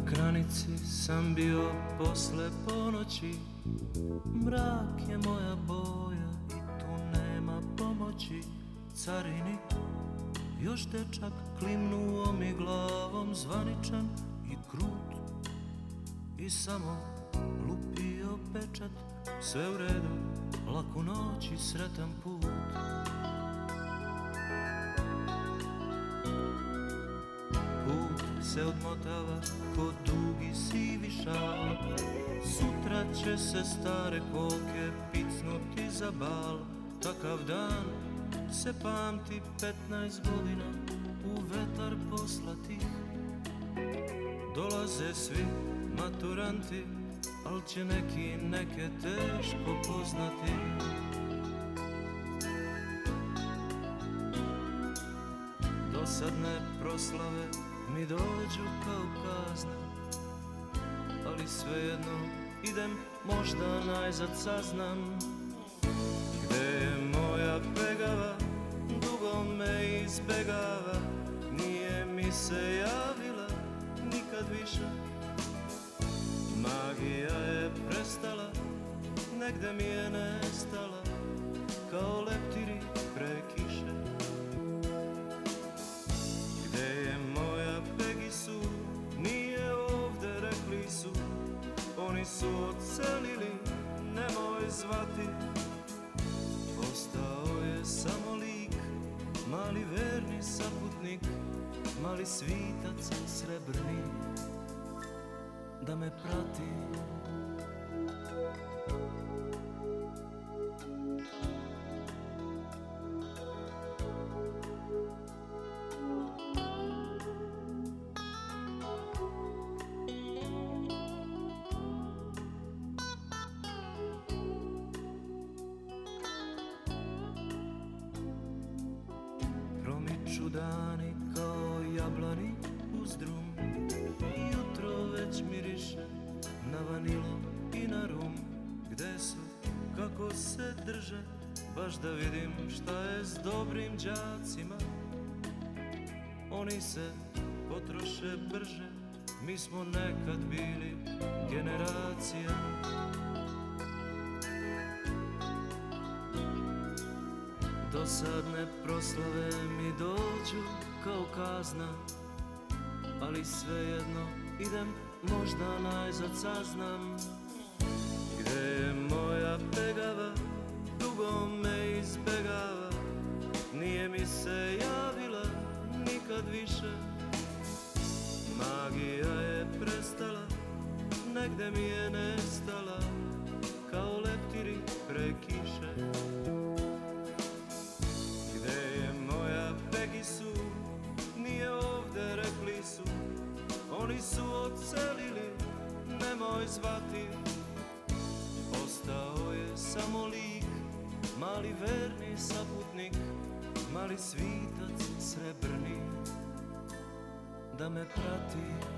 granici sam bio posle ponoći. Mrak je moja boja i tu nema pomoći. Carinik, još dečak, klimnuo mi glavom, zvaničan i krut, i samo lupio pečat. Sve u redu, laku noć i sretan put. Put se odmotava ko dugi sivi šal. Sutra će se stare koke picnuti za bal. Takav dan se pamti 15 godina u vetar poslati. Dolaze svi maturanti, al će neki neke teško poznati. Dosadne proslave mi dođu kao kazna, ali svejedno idem, možda najzad saznam. Gde je moja pegava, dugo me izbegava, nije mi se javila nikad više. Magija je prestala, negde mi je nestala, kao leptiri pre kiše. Gde je moja Pegisu, nije ovde, rekli su. Oni su odselili, nemoj zvati. Ostao je samo lik, mali verni saputnik, mali svitac srebrni, da me prati. Promiču dani kao jablani uz drum, jutro već miriše na vanilo i na rum. Gde su, kako se drže, baš da vidim šta je s dobrim đacima. Oni se potroše brže, mi smo nekad bili generacija. Dosadne proslave mi dođu kao kazna, ali svejedno idem, možda najzad saznam. Gde je moja pegava, dugo me izbegava, nije mi se javila nikad više. Magija je prestala, negde mi je nestala, kao leptiri pre kiše. Gde je moja Pegisu, nije ovde, rekli su. Oni su odselili, nemoj zvati. Ostao je samo lik, mali verni saputnik, mali svitac srebrni, da me prati.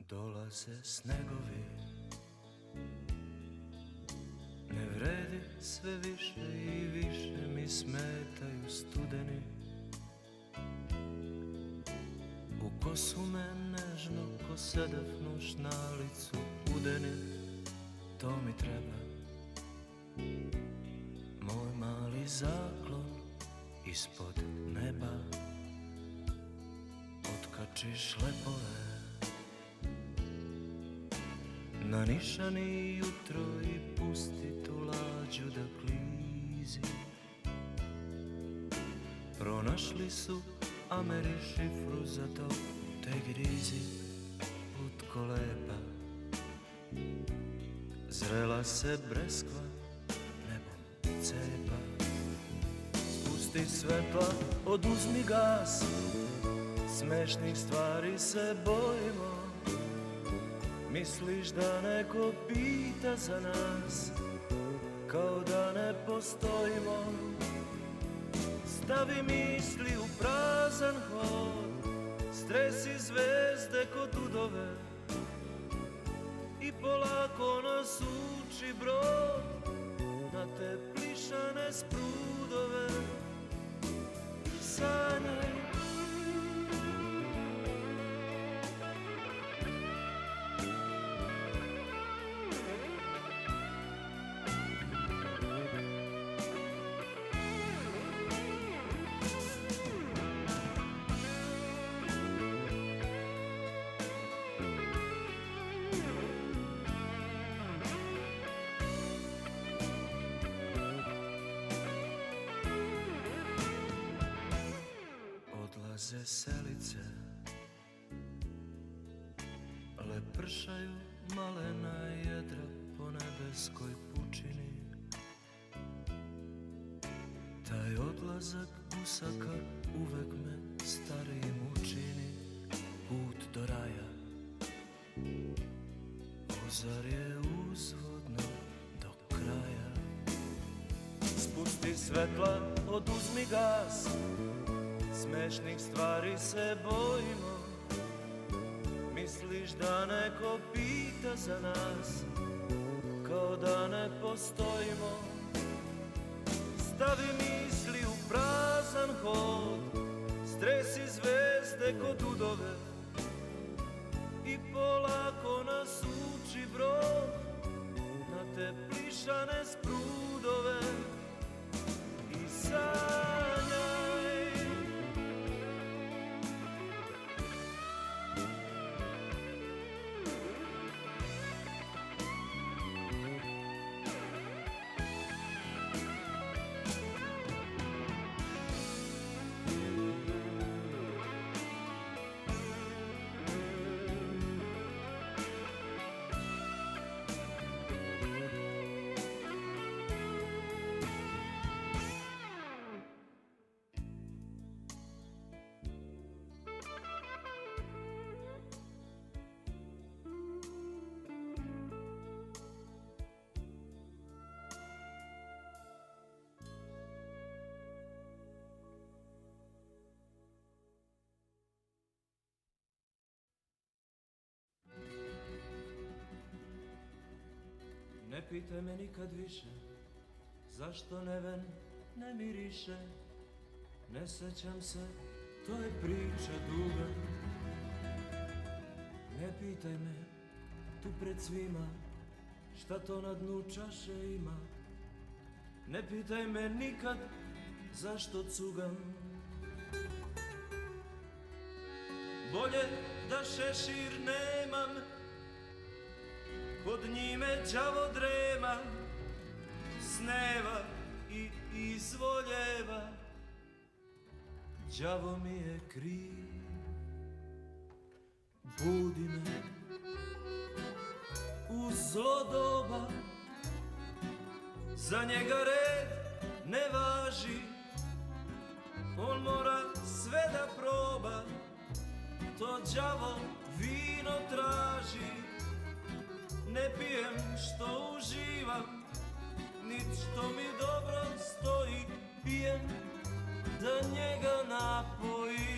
Dolaze snegovi, ne vredi sve više i više mi smetaju studeni. Kosu me nežno ko sedef noš na licu udeni, to mi treba. Moj mali zaklon ispod neba, otkačiš lepove na nišani jutro i pusti tu lađu da klizi. Pronašli su Ameri šifru za to te grizi, lutko lepa. Zrela se breskva, nebom cepa. Spusti svetla, oduzmi gas, smešnih stvari se bojimo. Misliš da neko pita za nas, kao da ne postojimo. Stavi misli u prazan hod, stresi zvezde kod udove i polako nas uči brod na te plišane sprudove. Sanjaj, odlaze selice, lepršaju malena jedra po nebeskoj pučini. Taj odlazak gusaka uvek me starijim učini. Put do raja, ozarje uzvodno do kraja. Spusti svetla, oduzmi gas, smešnih stvari se bojimo. Misliš da neko pita za nas, kao da ne postojimo. Stavi misli u prazan hod, stresi zvezde kod udove i polako nas uči brod na te plišane sprudove. I sanjaj, ne pitaj me nikad više, zašto neven ne miriše. Ne sećam se, to je priča duga. Ne pitaj me, tu pred svima, šta to na dnu čaše ima. Ne pitaj me nikad, zašto cugam. Bolje da šešir nemam, pod njime đavo drema, sneva i izvoljeva. Đavo mi je kriv, budi me u zlo doba, za njega red ne važi, on mora sve da proba, to đavo vino traži. Ne pijem što uživam, nit što mi dobro stoji, pijem da njega napojim.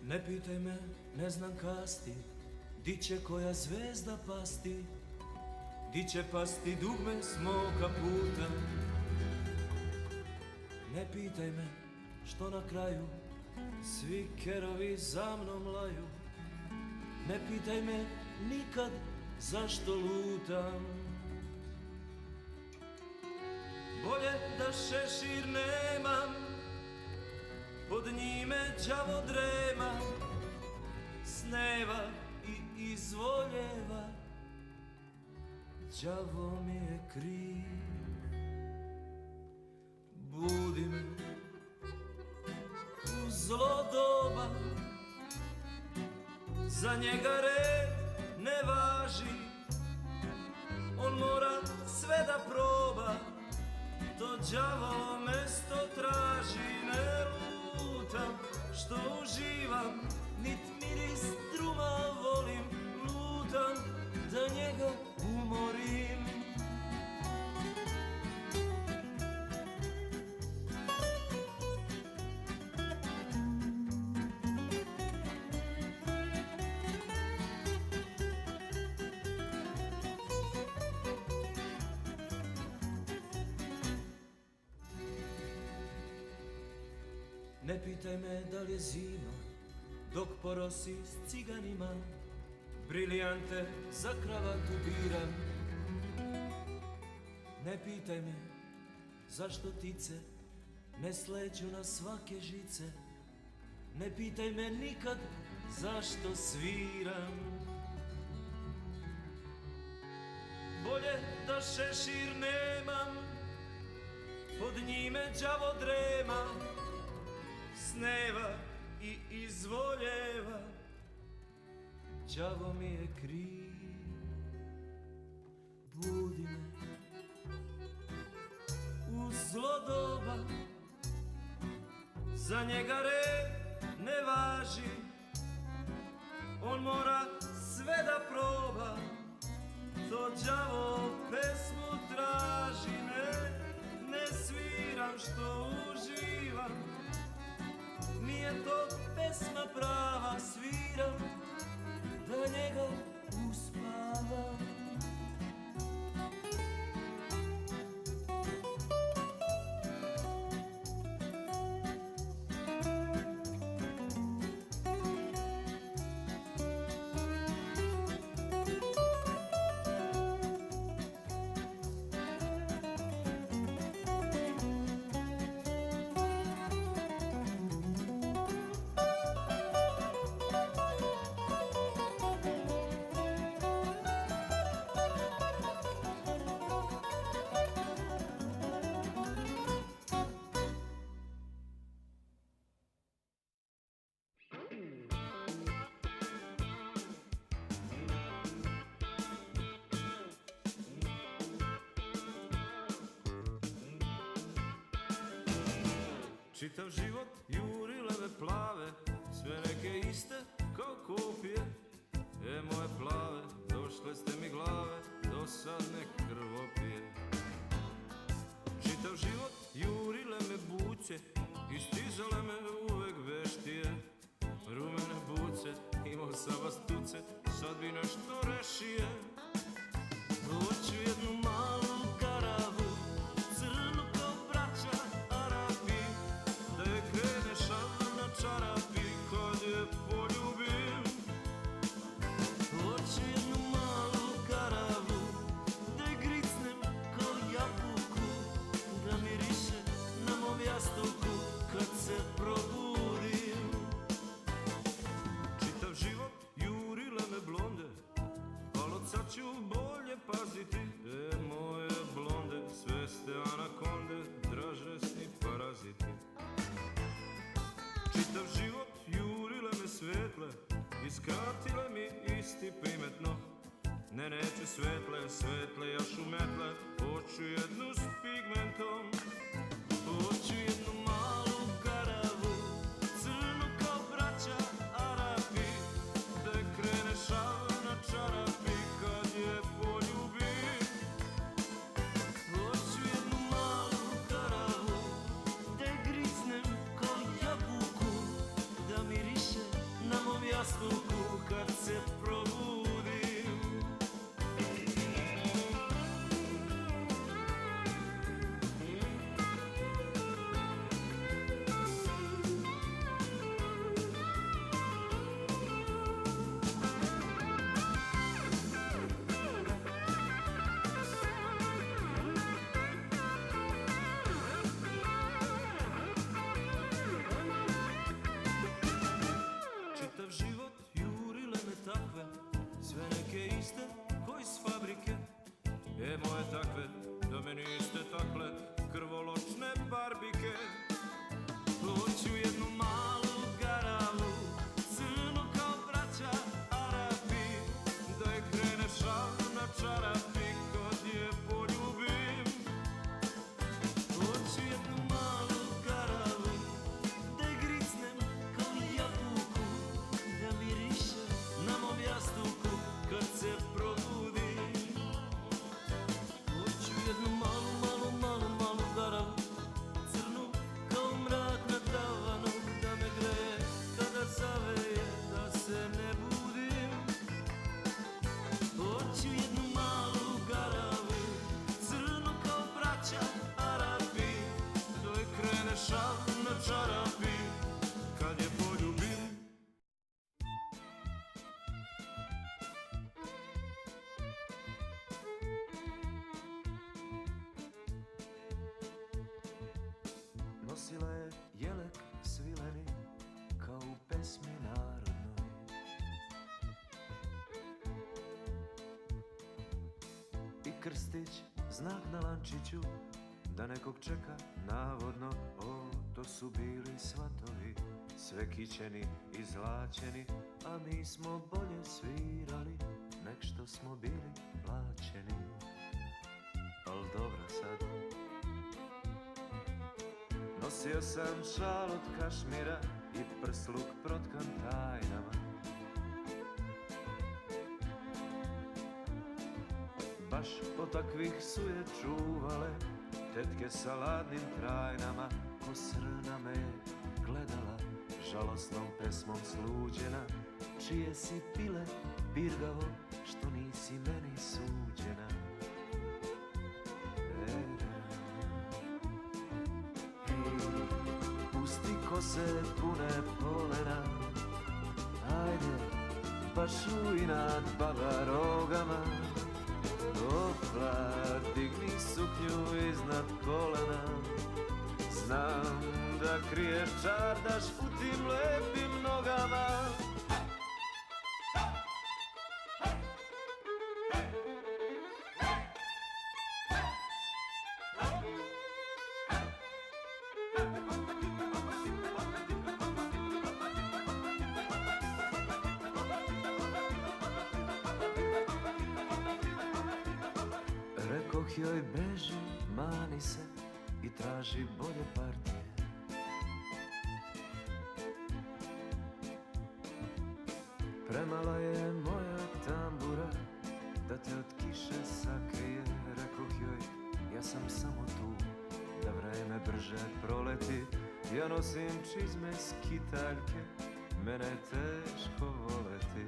Ne pitaj me, ne znam kasti, di će koja zvezda pasti, di će pasti dugme s moga puta. Ne pitaj me, što na kraju svi kerovi za mnom laju. Ne pitaj me nikad zašto lutam. Bolje da šešir nemam, pod njime đavo drema, sneva i izvoljeva, đavo mi je kriv. Budi me u zlo doba, za njega red ne važi, on mora sve da proba, to đavo mesto traži. Ne lutam što uživam, nit miris druma volim, lutam da njega umorim. Ne pitaj me da li je zima, dok porosi s ciganima, brilijante za kravatu biram. Ne pitaj me zašto ptice ne sleću na svake žice, ne pitaj me nikad zašto sviram. Bolje da šešir nemam, pod njime đavo drema, sneva i izvoljeva, đavo mi je kriv. Budi me u zlo doba, za njega red ne važi, on mora sve da proba, to đavo pesmu traži. Ne sviram što uživam, nije to pesma prava, sviram da njega uspavam. Čitav život juri leve plave, sve neke iste kao kopije. Moje plave, došle ste mi glave, dosadne krvopije. Čitav život jurile me buce i stizale me uvek veštije. Rumene buce, imao sam vas tuce, sad bi nešto rešije. Hoću jednu malu karavu, crnu kao braća Arapi, da je krene šalna na čarapi kad je poljubim. Hoću jednu malu karavu, da je gricnem kao jabuku, da miriše na mom jastuku kad se probudim. Čitav život jurile me blonde, al od sad krstić, znak na lančiću, da nekog čeka navodno. O, to su bili svatovi, sve kićeni i zlačeni, a mi smo bolje svirali nek što smo bili plaćeni. Al dobro sad. Nosio sam šal od kašmira i prsluk protkan tajnama. Baš od takvih su je čuvale tetke sa ladnim trajnama. Ko srna me je gledala, žalosnom pesmom sluđena, čije si pile birgavo, što nisi meni suđena. Pusti kose pune polena, ajde, baš u inat baba rogama. Opla, digni suknju iznad kolena, znam da kriješ čardaš u tim lepim nogama. Rekoh joj beži, mani se i traži bolje partije. Premala je moja tambura da te od kiše sakrije. Rekoh joj, ja sam samo tu da vreme brže proleti. Ja nosim čizme skitaljke, mene je teško voleti.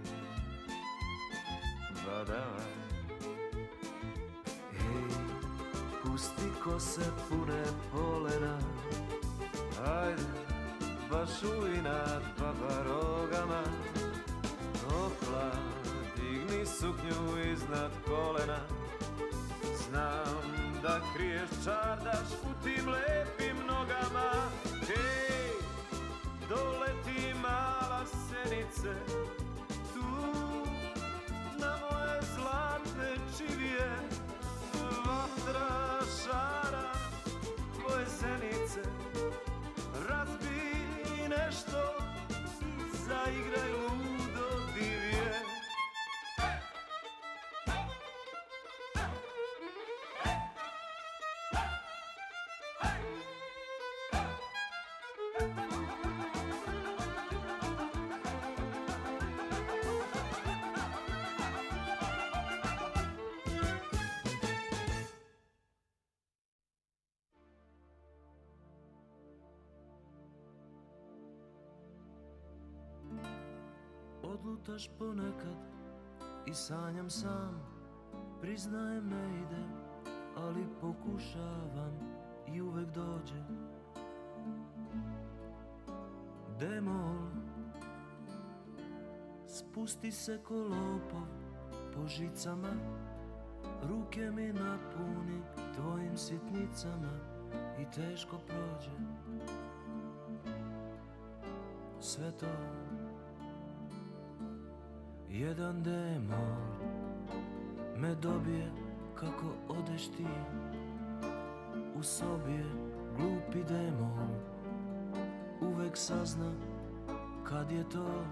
Badavaj. Pusti kose pune polena, ajde, baš u inat baba rogama. Opla, digni suknju iznad kolena, znam da kriješ čardaš u tim lepim nogama. Hej, doleti mala senice, tu na moje zlatne čivije. Vatra šara tvoje zenice, razbij nešto i zaigraj ludo divije. Odlutaš ponekad i sanjam sam, priznajem ne ide, ali pokušavam i uvek dođe. D-mol, spusti se ko lopov po žicama, ruke mi napuni tvojim sitnicama i teško prođe. Sve to jedan D-mol me dobije kako odeš ti. U sobi je glupi D-mol, uvek sazna kad je to.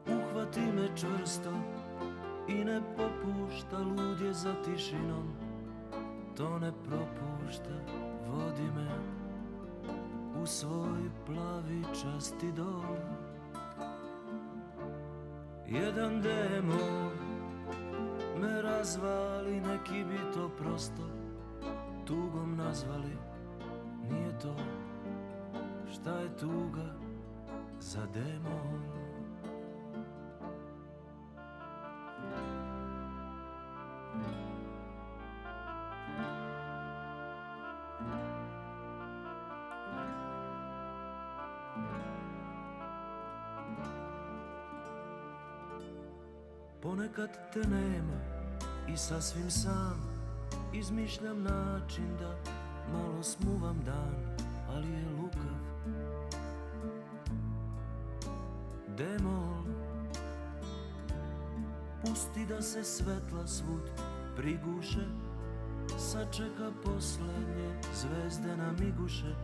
Uhvati me čvrsto i ne popušta, lud je za tišinom, to ne propušta. Vodi me u svoj plavi časti dol. Jedan D-mol me razvali, neki bi to prosto tugom nazvali. Nije to, šta je tuga za D-mol? Ponekad te nema i sasvim sam izmišljam način da malo smuvam dan, ali je lukav. D-mol, Pusti da se svetla svud priguše, sačeka poslednje zvezde na miguše,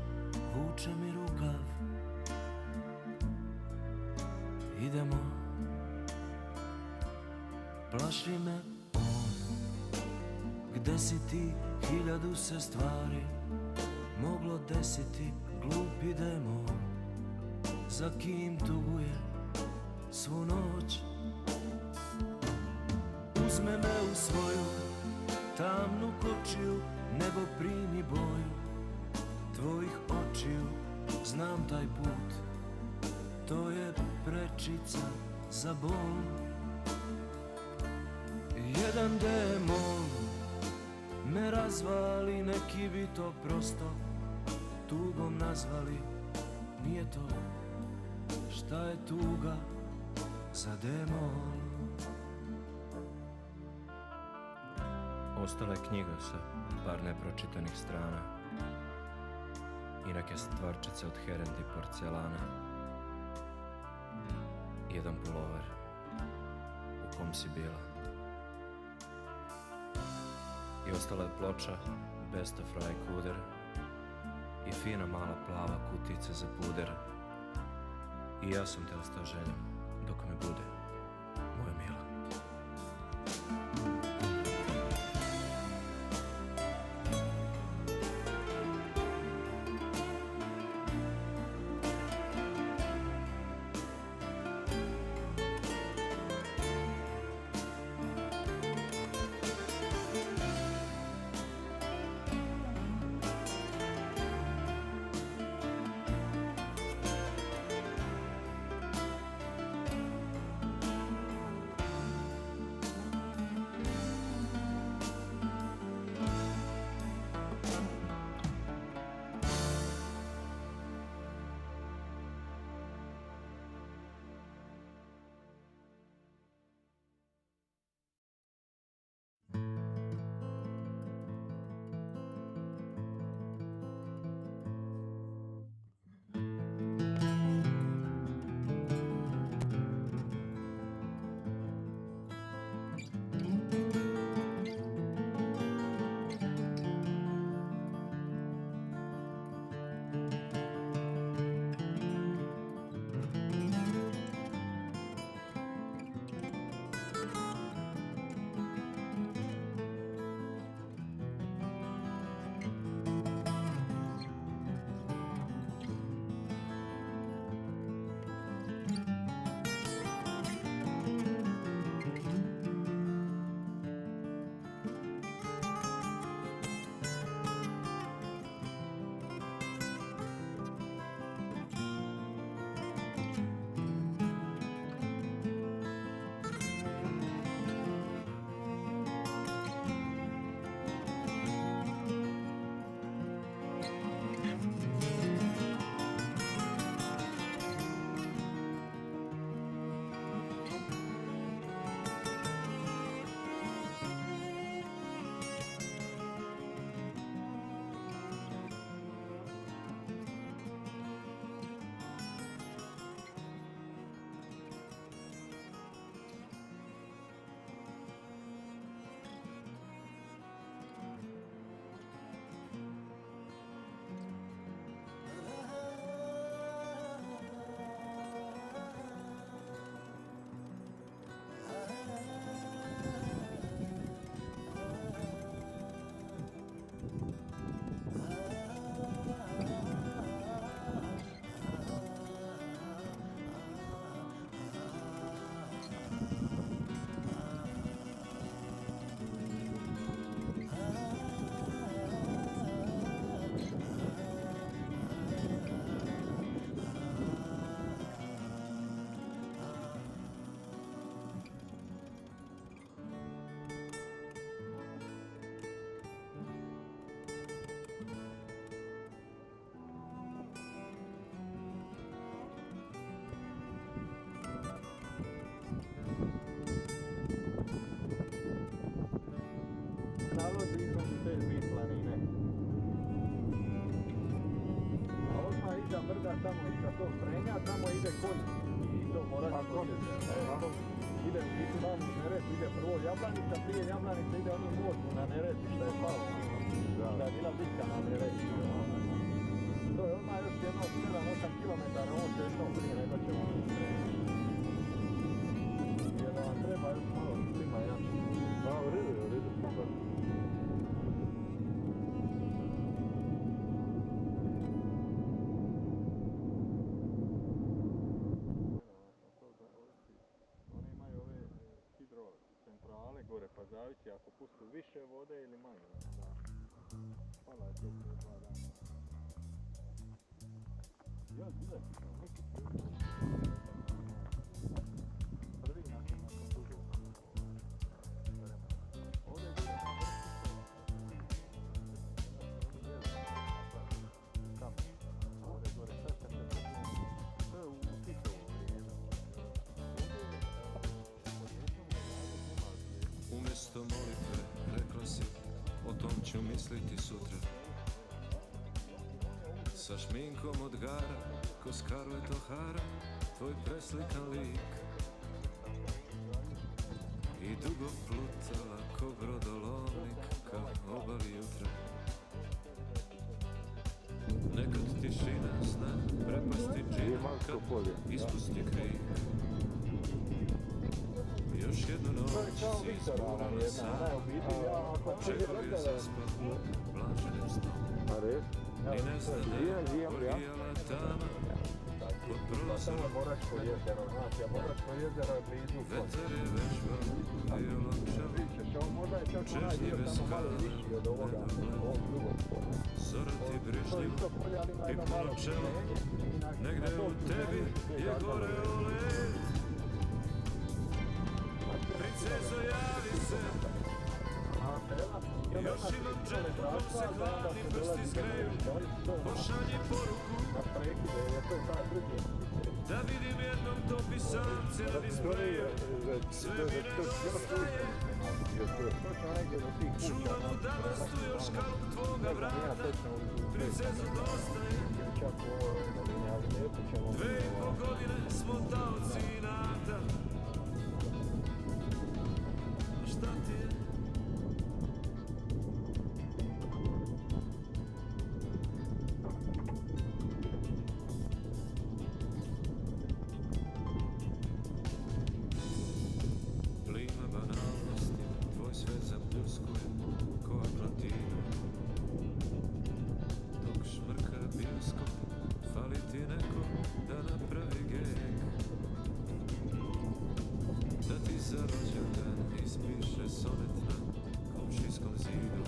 vuče mi rukav. Idemo, plaši me on, gde si ti, 1000 se stvari moglo desiti, glupi demon, za kim tuguje svu noć. Uzme me u svoju tamnu kočiju, nebo primi boju tvojih očiju, znam taj put, to je prečica za bol. Jedan demon me razvali, neki bi to prosto tugom nazvali, nije to, šta je tuga za demon. Ostala je knjiga sa par nepročitanih strana i neke stvarčice od herendi porcelana, jedan pulover u kom si bila. I ostala je ploča Best of Ray Cooder i fina mala plava kutica za puder. I ja sam te ostao željom dok me bude, moja mila. nalazi između te dvije planine. A odmah iza brda, tamo iza tog Frenja, tamo ide konj i to mora se početi. ide u biti vamo u Neretvu, ide prvo Jablanica, prije Jablanica ide onim most na Neretvi što je pao. Da je bila bitka na Neretvi. To je odmah još jedno 7-8 km, on će što prije nego ćemo jer vam treba još malo klima jače. Da, u redu, super. Oni imaju ove hidrocentrale gore, pa zavisi ako pustu više vode ili manje. Da. Hvala je to prije 2 dana. Ja gledaj, neki prvi nakon dugo. Ovdje je gore na vrstu. Ovdje je gore, sad se to je u Titovo vrijeme. Umjesto molitve rekla si, o tom ću misliti sutra. Sa šminkom od gara, ko Scarlett O'Hara, tvoj preslikan lik. I dugo plutala ko brodolovnik ka obali jutra. Nekad tišina zna prepasti džina kad ispusti krik. Još jednu noć si izgurala sam, čekao je zaspao blaženim snom. Ni ne zna da porijala tama pod prozorom. Moračko jezero, znači, a Moračko jezero je blizu. Vetar je vežbao violončelo, čežnjive skale nedogled. Zora ti brižljivo pipnulo čelo, negde u tebi je goreo led. Princezo, javi se, još imam džep u kom se hladni prsti zgreju. Pošalji poruku, da vidim jednom to pisance na displeju. Sve mi nedostaje, čuvam u Damastu još kalup tvoga vrata. Princezo, dosta je, 2,5 godine smo taoci inata. Šta ti je? Plima banalnosti, tvoj svet zapljuskuje ko Atlantina. Dok šmrka bioskop, fali ti neko da napravi geg. Da ti za rođendan ispiše sonet na komšijskom zidu.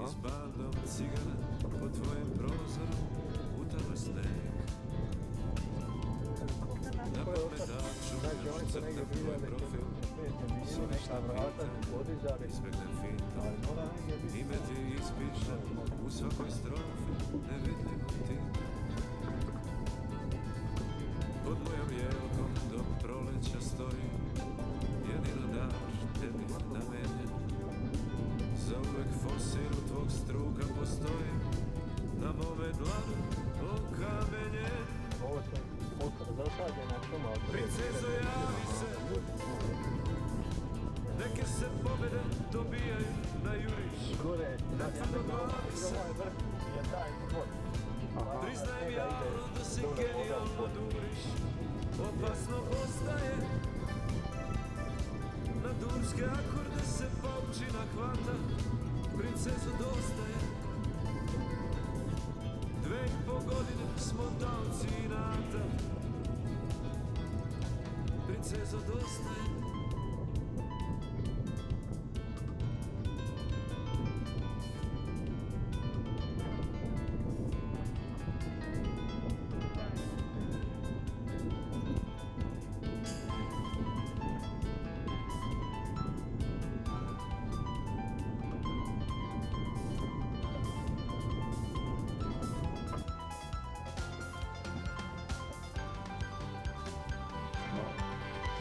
I s bandom cigara po tvojem prozoru utava sneg. Na pometaču još crtam tvoj profil, suvišna pita, izbjegnem fintom. Ime ti ispišem u svakoj strofi, nevidljivom tintom. Pod mojom jelkom do proleća stoji, jedino daš tebi namenjen. Zauvek fosil tvog struka postoji, na mome dlanu okamenjen. Princezo, javi se, neke se pobjede dobijaju na juriš. Na tvrdoglavi se, priznajem javno da si genijalno duriš. Opasno postaje, na durske akorde se paučina hvata. Princezo, dosta je, 2,5 godine smo taoci inata. Princezo, dosta je.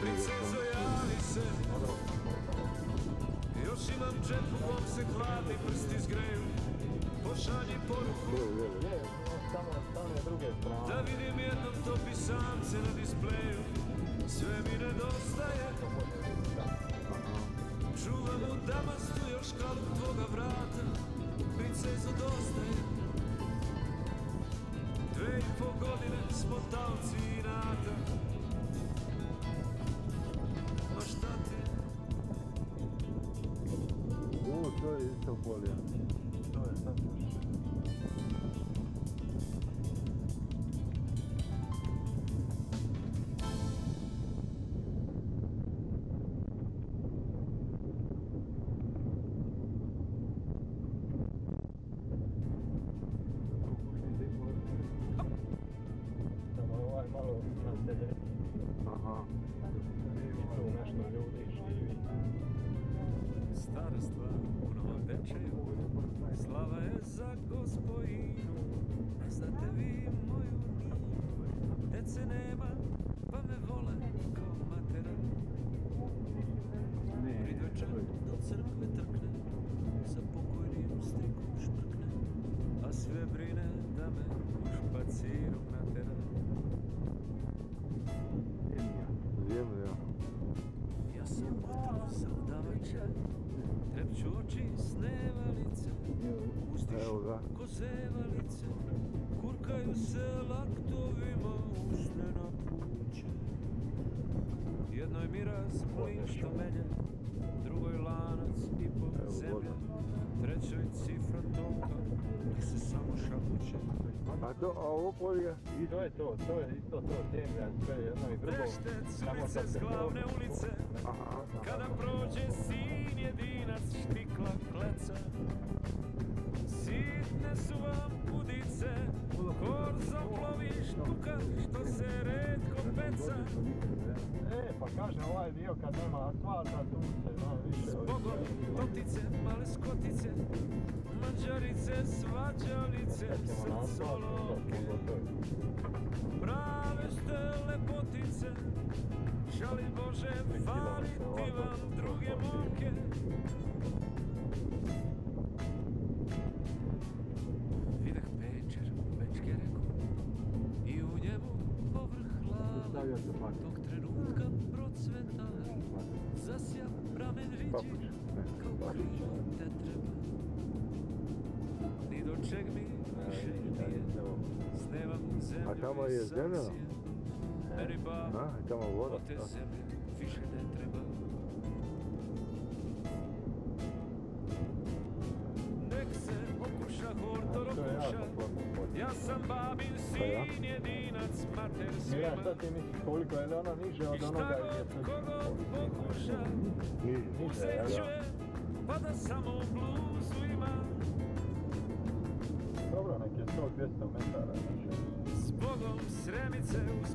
Princezo, javi se, još imam džep u kom se hladni prsti zgreju. Pošalji poruku, da vidim jednom to pisance na displeju. Sve mi nedostaje, To može biti da. čuvam u Damastu još kalup tvoga vrata. Princezo dostaje, 2,5 godine smo taoci inata. Ma šta ti je? To je isto polje. To je sad još. Samo ovaj malo naselje. Aha. I tu nešto ljudi živi. Stara stvar u novom večeju, slava je za Gospojinu. Znate vi moju niju, dece nema, pa me vole kao matera. Pridvečan do crkve trkne, sa pokojnim strikom šprkne, a sve brine da me u špaciru natera. Zemlja. Ja sam gotov za udavače, trepću oči snevalice, Evo ga. uzdišu ko zevalice, kurkaju se laktovima usne na kuće. Jednoj miraz plin što melje, drugoj lanac i po Evo zemlje, voda. trećoj cifra toka, dok se samo šapuće. A ovo polje? To je isto to, zemlja, sve jedno i drugo. Breštec Samo ulice sad s se glavne ulice, Aha. kada prođe sin jedinac štikla kleca. Sitne su vam udice, kor zaplovi štuka što se redko peca. Pa kažem, ovaj dio kad nema asfalta, tu se malo više... Zbogom totice, male skotice, mađarice, svađalice, srcoloke. Prave ste lepotice, žali Bože, fali ti vam druge momke. Videh Pečer, Bečke reku, i u njemu povrh lale, tog trenutka procveta, zasja pramen riđi, kao krivo te treba. Ni do čeg mi više nije, snevam A tamo zemlju je i zemlja? sankcije. Meni babo, A, tamo voda. od te zemlje više ne treba. Nek se okuša hortor To je okuša, jako potpuno. ja sam babin sin jedinac, mater Mira, svima. šta ti misliš, koliko je li ono niže I od šta onoga god gdje se... kogod pokuša, Niže. uzet ću je, pa da samo bluzu ima. Dobro, nek je 100-200 metara. S Bogom Sremice uz